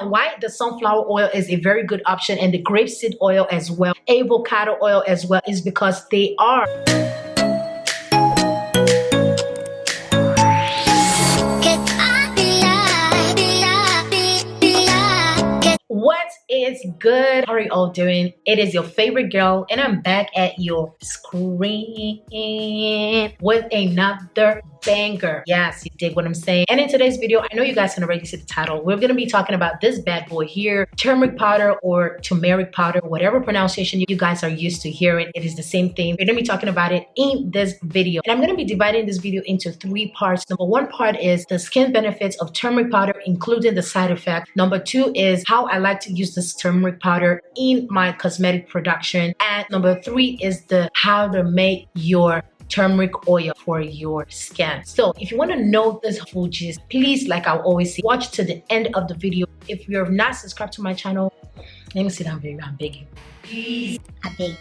Why the sunflower oil is a very good option, and the grapeseed oil as well, avocado oil as well, is because they are what is good? How are you all doing? It is your favorite girl, and I'm back at your screen with another banger. Yes, you dig what I'm saying. And in today's video, I know you guys can already see the title. We're gonna be talking about this bad boy here, turmeric powder or turmeric powder, whatever pronunciation you guys are used to hearing. It is the same thing. We're gonna be talking about it in this video, and I'm gonna be dividing this video into 3 parts. Number 1 part is the skin benefits of turmeric powder, including the side effect. Number 2 is how I like to use this turmeric powder in my cosmetic production, and number 3 is the how to make your turmeric oil for your skin. So if you want to know this full gist, please, like I always say, watch to the end of the video. If you're not subscribed to my channel, let me sit down, baby. I'm begging. Please, I beg.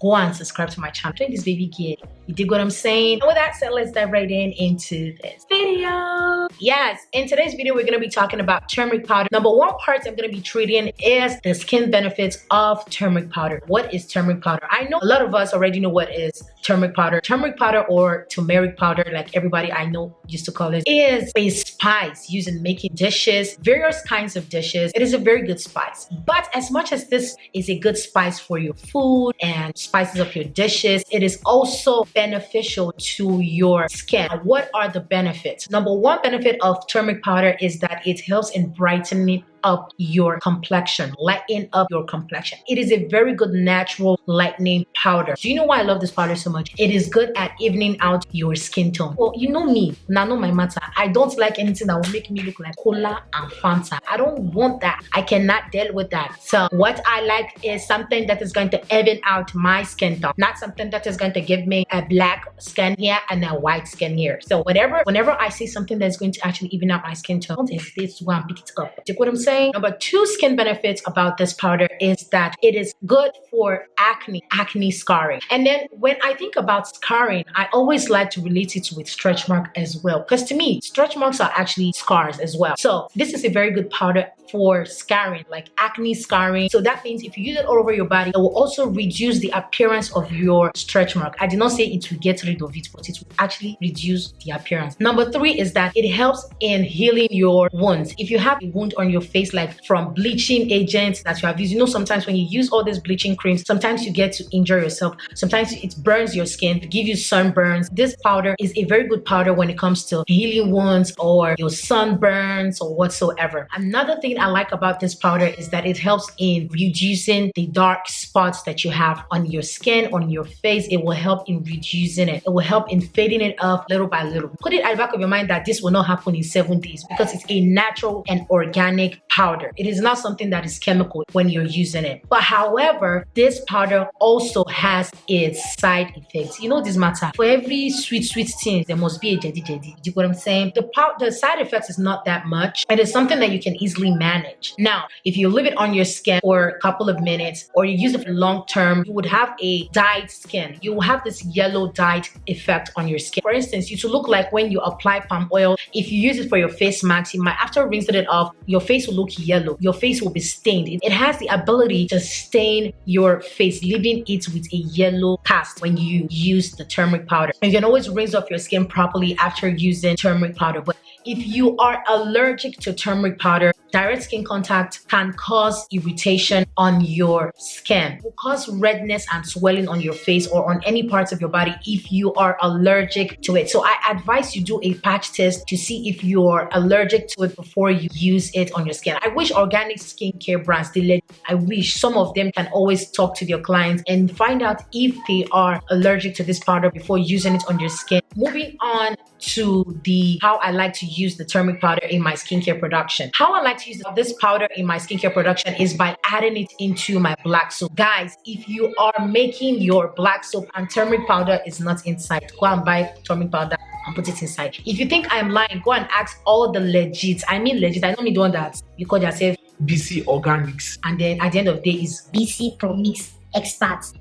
Go and subscribe to my channel. Join this baby kid. You dig what I'm saying? And with that said, let's dive right into this video. Yes, in today's video, we're going to be talking about turmeric powder. Number 1 part I'm going to be treating is the skin benefits of turmeric powder. What is turmeric powder? I know a lot of us already know what is turmeric powder. Turmeric powder or turmeric powder, like everybody I know used to call it, is a spice used in making dishes, various kinds of dishes. It is a very good spice. But as much as this is a good spice for your food and spices of your dishes, it is also beneficial to your skin. What are the benefits? Number 1 benefit of turmeric powder is that it helps in brightening up your complexion, lighten up your complexion. It is a very good natural lightening powder. Do you know why I love this powder so much? It is good at evening out your skin tone. Well, you know me, now know my matter. I don't like anything that will make me look like cola and Fanta. I don't want that. I cannot deal with that. So what I like is something that is going to even out my skin tone, not something that is going to give me a black skin here and a white skin here. So whenever I see something that's going to actually even out my skin tone, don't hesitate to go and pick it up. Do you know what I'm saying? Number 2 skin benefits about this powder is that it is good for acne scarring. And then when I think about scarring, I always like to relate it with stretch mark as well, because to me, stretch marks are actually scars as well. So this is a very good powder for scarring, like acne scarring. So that means if you use it all over your body, it will also reduce the appearance of your stretch mark. I did not say it will get rid of it, but it will actually reduce the appearance. Number 3 is that it helps in healing your wounds. If you have a wound on your face, like from bleaching agents that you have used, you know, sometimes when you use all these bleaching creams, sometimes you get to injure yourself. Sometimes it burns your skin, to give you sunburns. This powder is a very good powder when it comes to healing wounds or your sunburns or whatsoever. Another thing I like about this powder is that it helps in reducing the dark spots that you have on your skin, on your face. It will help in reducing it. It will help in fading it off little by little. Put it at the back of your mind that this will not happen in 7 days, because it's a natural and organic powder. It is not something that is chemical when you're using it. But however, this powder also has its side effects. You know this matter. For every sweet thing, there must be a jedi. Do you know what I'm saying? The side effects is not that much. It is something that you can easily manage. Now, if you leave it on your skin for a couple of minutes or you use it for long term, you would have a dyed skin. You will have this yellow dyed effect on your skin. For instance, you to look like when you apply palm oil, if you use it for your face mask, you might, after rinsing it off, your face will look yellow. Your face will be stained. It has the ability to stain your face, leaving it with a yellow cast when you use the turmeric powder. And you can always rinse off your skin properly after using turmeric powder. But if you are allergic to turmeric powder, direct skin contact can cause irritation on your skin. It will cause redness and swelling on your face or on any parts of your body if you are allergic to it. So I advise you do a patch test to see if you're allergic to it before you use it on your skin. I wish organic skincare brands did. I wish some of them can always talk to their clients and find out if they are allergic to this powder before using it on your skin. Moving on to the how I like to use the turmeric powder in my skincare production. How I like to use this powder in my skincare production is by adding it into my black soap. Guys, if you are making your black soap and turmeric powder is not inside, go and buy turmeric powder and put it inside. If you think I'm lying, go and ask all the legit. I mean legit. I don't mean the one that you call yourself BC Organics. And then at the end of the day is BC Pro Mix Experts.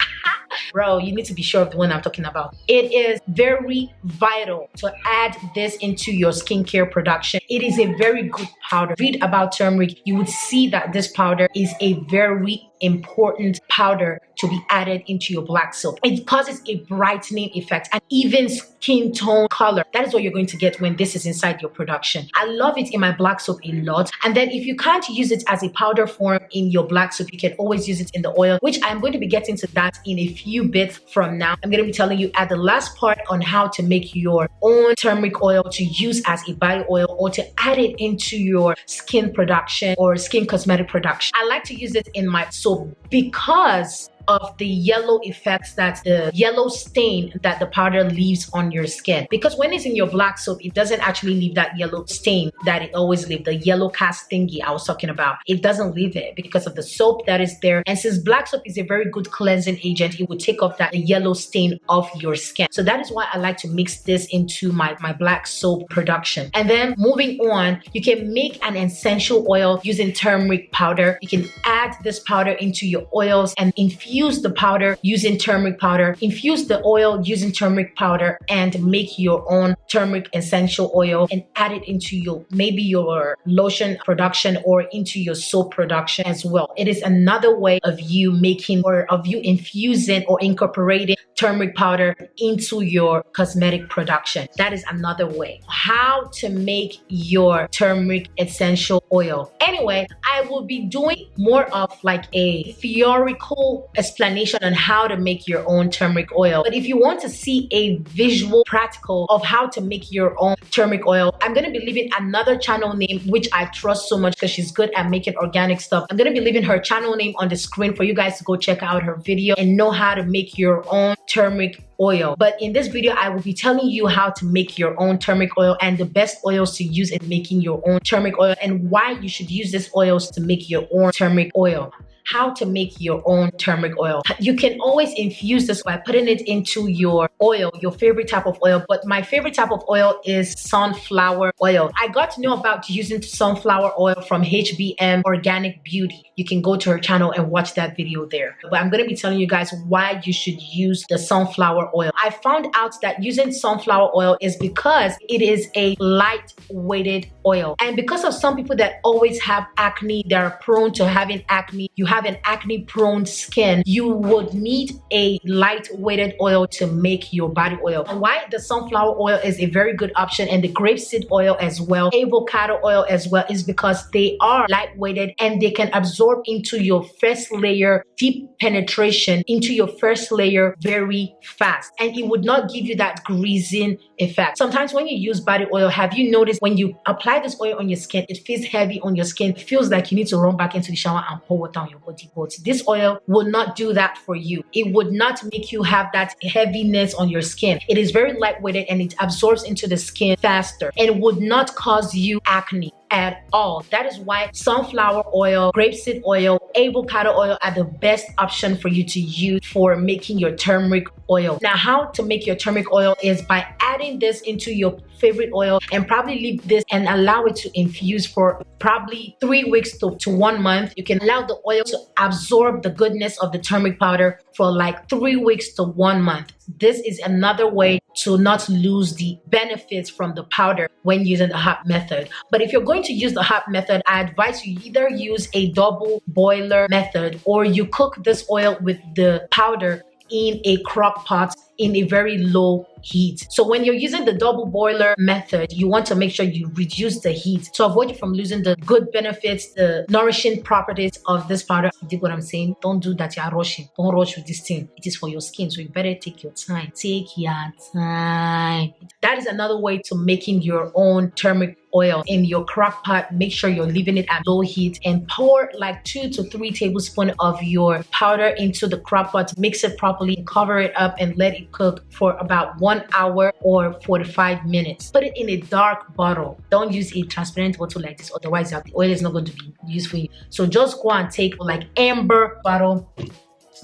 Bro, you need to be sure of the one I'm talking about. It is very vital to add this into your skincare production. It is a very good powder. Read about turmeric, you would see that this powder is a very important powder to be added into your black soap. It causes a brightening effect and even skin tone color. That is what you're going to get when this is inside your production. I love it in my black soap a lot. And then if you can't use it as a powder form in your black soap, you can always use it in the oil, which I'm going to be getting to that in a few bits from now. I'm going to be telling you at the last part on how to make your own turmeric oil to use as a body oil or to add it into your skin production or skin cosmetic production. I like to use it in my soap because of the yellow effects, that the yellow stain that the powder leaves on your skin. Because when it's in your black soap, it doesn't actually leave that yellow stain that it always leaves, the yellow cast thingy I was talking about. It doesn't leave it because of the soap that is there. And since black soap is a very good cleansing agent, it would take off that yellow stain off your skin. So that is why I like to mix this into my black soap production. And then moving on, you can make an essential oil using turmeric powder. You can add this powder into your oils and infuse the powder using turmeric powder, infuse the oil using turmeric powder, and make your own turmeric essential oil and add it into your maybe your lotion production or into your soap production as well. It is another way of you making or of you infusing or incorporating turmeric powder into your cosmetic production. That is another way. How to make your turmeric essential oil. Anyway, I will be doing more of like a theoretical explanation on how to make your own turmeric oil. But if you want to see a visual practical of how to make your own turmeric oil, I'm going to be leaving another channel name which I trust so much because she's good at making organic stuff. I'm going to be leaving her channel name on the screen for you guys to go check out her video and know how to make your own turmeric oil. But in this video, I will be telling you how to make your own turmeric oil and the best oils to use in making your own turmeric oil and why you should use these oils to make your own turmeric oil. How to make your own turmeric oil. You can always infuse this by putting it into your oil, your favorite type of oil. But my favorite type of oil is sunflower oil. I got to know about using sunflower oil from HBM Organic Beauty. You can go to her channel and watch that video there. But I'm going to be telling you guys why you should use the sunflower oil. I found out that using sunflower oil is because it is a light-weighted oil. And because of some people that always have acne, they're prone to having acne, you have an acne prone skin, you would need a light-weighted oil to make your body oil. And why the sunflower oil is a very good option and the grapeseed oil as well, avocado oil as well, is because they are light-weighted and they can absorb into your first layer, deep penetration into your first layer very fast. And it would not give you that greasing effect. Sometimes when you use body oil, have you noticed when you apply this oil on your skin, it feels heavy on your skin. It feels like you need to run back into the shower and pour water on your body. But this oil will not do that for you. It would not make you have that heaviness on your skin. It is very lightweighted and it absorbs into the skin faster and would not cause you acne at all. That is why sunflower oil, grapeseed oil, avocado oil are the best option for you to use for making your turmeric oil. Now, how to make your turmeric oil is by adding this into your favorite oil and probably leave this and allow it to infuse for probably 3 weeks to 1 month. You can allow the oil to absorb the goodness of the turmeric powder for like 3 weeks to 1 month. This is another way to not lose the benefits from the powder when using the hot method. But if you're going to use the hot method, I advise you either use a double boiler method or you cook this oil with the powder in a crock pot in a very low heat. So when you're using the double boiler method, you want to make sure you reduce the heat to avoid you from losing the good benefits, the nourishing properties of this powder. You dig what I'm saying? Don't do that. You're rushing. Don't rush with this thing. It is for your skin, so you better take your time. Take your time. That is another way to making your own turmeric oil in your crock pot. Make sure you're leaving it at low heat and pour like 2 to 3 tablespoons of your powder into the crock pot. Mix it properly, cover it up and let it cook for about 1 hour or 45 minutes. Put it in a dark bottle. Don't use a transparent bottle like this, otherwise the oil is not going to be used for you. So just go and take like amber bottle.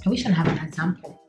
I wish I have an example.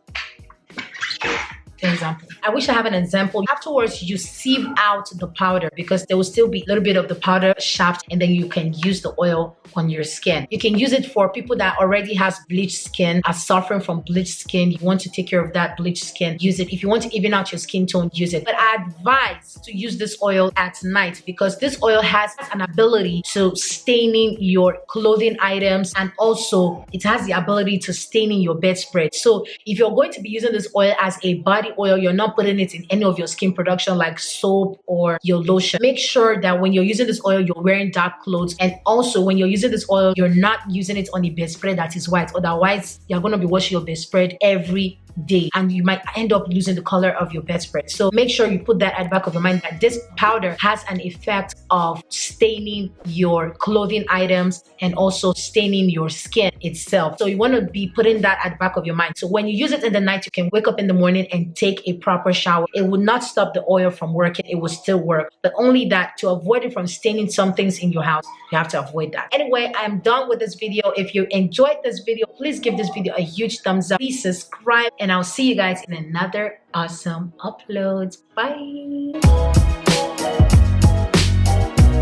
for example. I wish I have an example. Afterwards, you sieve out the powder because there will still be a little bit of the powder shaft, and then you can use the oil on your skin. You can use it for people that already has bleached skin, are suffering from bleached skin. You want to take care of that bleached skin, use it. If you want to even out your skin tone, use it. But I advise to use this oil at night because this oil has an ability to staining your clothing items, and also it has the ability to staining your bedspread. So if you're going to be using this oil as a body oil, you're not putting it in any of your skin production like soap or your lotion. Make sure that when you're using this oil, you're wearing dark clothes, and also when you're using this oil, you're not using it on a bedspread that is white. Otherwise, you're going to be washing your bedspread every day and you might end up losing the color of your bedspread. So make sure you put that at the back of your mind that this powder has an effect of staining your clothing items and also staining your skin itself. So you want to be putting that at the back of your mind. So when you use it in the night, you can wake up in the morning and take a proper shower. It will not stop the oil from working. It will still work, but only that to avoid it from staining some things in your house, you have to avoid that. Anyway, I'm done with this video. If you enjoyed this video, please give this video a huge thumbs up. Please subscribe, and I'll see you guys in another awesome upload. Bye.